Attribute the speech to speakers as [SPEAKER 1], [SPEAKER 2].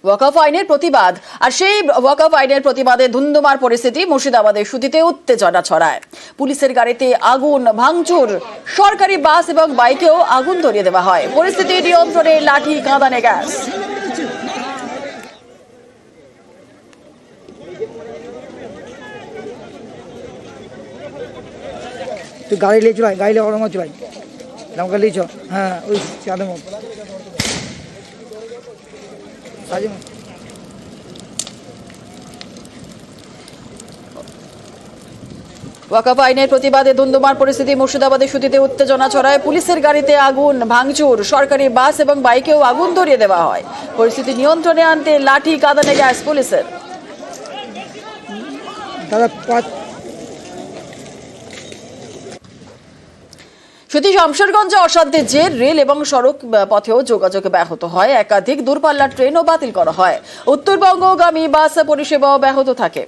[SPEAKER 1] ওয়াকফ আইনের প্রতিবাদ আর সেই ওয়াকফ আইনের প্রতিবাদে ধুন্ধুমার পরিস্থিতি মুর্শিদাবাদের সুতিতে উত্তেজনা ছড়ায়। পুলিশের গাড়িতে আগুন, ভাঙচুর, সরকারি বাস এবং বাইকেও আগুন ধরিয়ে দেওয়া হয়। পরিস্থিতি নিয়ন্ত্রণে লাঠি, কাঁদানে গ্যাস।
[SPEAKER 2] তুই গাড়ি নিয়ে চলাই, গাড়ি নিয়ে ওরকম চলাই, গাড়ি নিয়ে চল। হ্যাঁ, ওই চাঁদের মতো
[SPEAKER 1] ওয়াকফ আইনের প্রতিবাদে ধুন্ধুমার পরিস্থিতি মুর্শিদাবাদের সুতিতে উত্তেজনা ছড়ায়। পুলিশের গাড়িতে আগুন, ভাঙচুর, সরকারি বাস এবং বাইকেও আগুন ধরিয়ে দেওয়া হয়। পরিস্থিতি নিয়ন্ত্রণে আনতে লাঠি, কাঁদানে গ্যাস পুলিশের। সুতি শামশেরগঞ্জে অশান্তির জের রেল এবং সড়ক পথেও যোগাযোগ ব্যাহত হয়। একাধিক দূরপাল্লার ট্রেনও বাতিল করা হয়। উত্তরবঙ্গগামী বাস পরিষেবাও ব্যাহত থাকে।